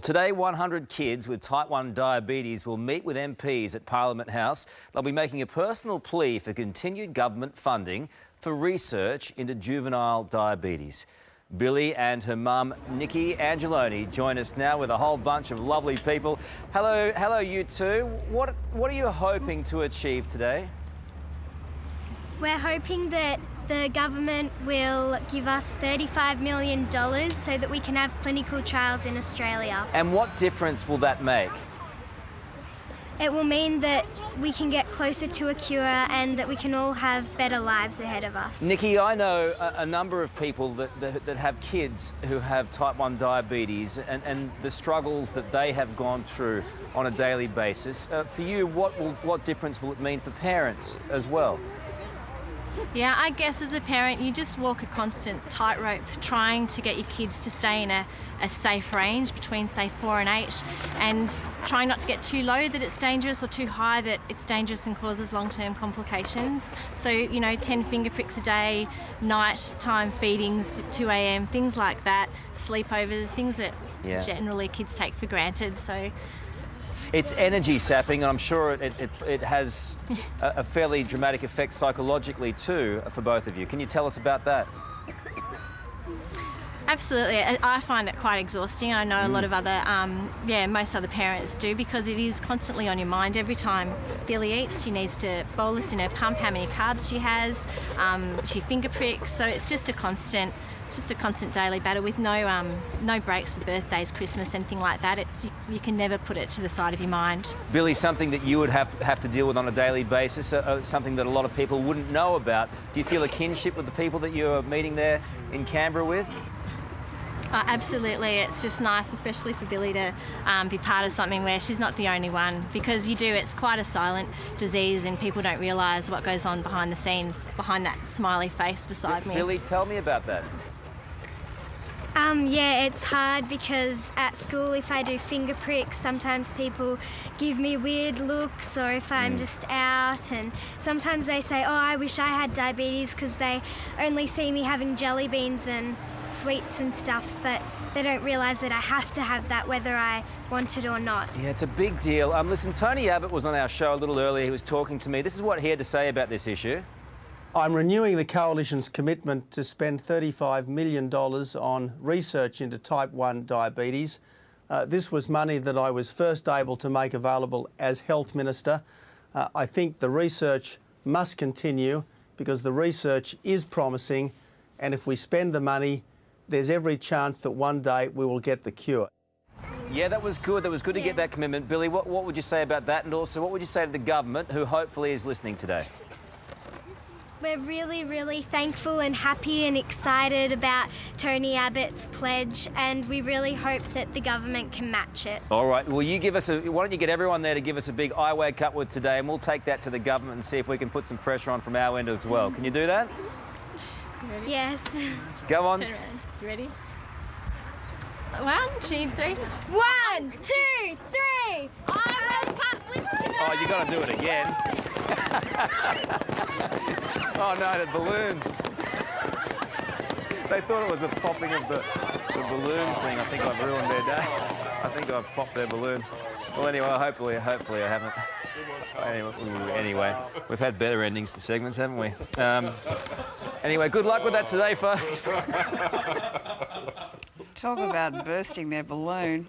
Today, 100 kids with type 1 diabetes will meet with MPs at Parliament House. They'll be making a personal plea for continued government funding for research into juvenile diabetes. Billie and her mum, Nicky Angelone, join us now with a whole bunch of lovely people. Hello, you two. What are you hoping to achieve today? We're hoping that the government will give us $35 million so that we can have clinical trials in Australia. And what difference will that make? It will mean that we can get closer to a cure and that we can all have better lives ahead of us. Nicky, I know a number of people that have kids who have type 1 diabetes and the struggles that they have gone through on a daily basis. For you, what difference will it mean for parents as well? Yeah, I guess as a parent you just walk a constant tightrope trying to get your kids to stay in a safe range between say 4 and 8 and trying not to get too low that it's dangerous or too high that it's dangerous and causes long-term complications. So, you know, 10 finger pricks a day, night-time feedings, 2 a.m, things like that, sleepovers, things that generally kids take for granted. So it's energy sapping, and I'm sure it has a fairly dramatic effect psychologically too for both of you. Can you tell us about that? Absolutely. I find it quite exhausting. I know a lot of other, most other parents do, because it is constantly on your mind. Every time Billie eats, she needs to bolus in her pump how many carbs she has. She finger pricks, so it's just a constant daily battle with no breaks for birthdays, Christmas, anything like that. You can never put it to the side of your mind. Billie, something that you would have to deal with on a daily basis, something that a lot of people wouldn't know about. Do you feel a kinship with the people that you're meeting there in Canberra with? Absolutely. It's just nice, especially for Billie, to be part of something where she's not the only one, because it's quite a silent disease and people don't realise what goes on behind the scenes, behind that smiley face beside me. Billie, tell me about that. It's hard because at school, if I do finger pricks, sometimes people give me weird looks, or if I'm just out, and sometimes they say, oh, I wish I had diabetes, because they only see me having jelly beans and sweets and stuff, but they don't realise that I have to have that whether I want it or not. Yeah, it's a big deal. Listen, Tony Abbott was on our show a little earlier. He was talking to me. This is what he had to say about this issue. I'm renewing the Coalition's commitment to spend $35 million on research into type 1 diabetes. This was money that I was first able to make available as Health Minister. I think the research must continue because the research is promising, and if we spend the money, there's every chance that one day we will get the cure. Yeah, that was good. That was good to get that commitment. Billie, what would you say about that? And also, what would you say to the government, who hopefully is listening today? We're really, really thankful and happy and excited about Tony Abbott's pledge, and we really hope that the government can match it. All right. Well, why don't you get everyone there to give us a big IWAG cut with today, and we'll take that to the government and see if we can put some pressure on from our end as well. Can you do that? Ready? Yes. Go on. Turn around. You ready? 1, 2, 3. 1, 2, 3. IWAG cut with today. Oh, you got to do it again. Oh no, the balloons. They thought it was a popping of the balloon thing. I think I've ruined their day. I think I've popped their balloon. Well, anyway, hopefully I haven't. Anyway, we've had better endings to segments, haven't we? Anyway, good luck with that today, folks. Talk about bursting their balloon.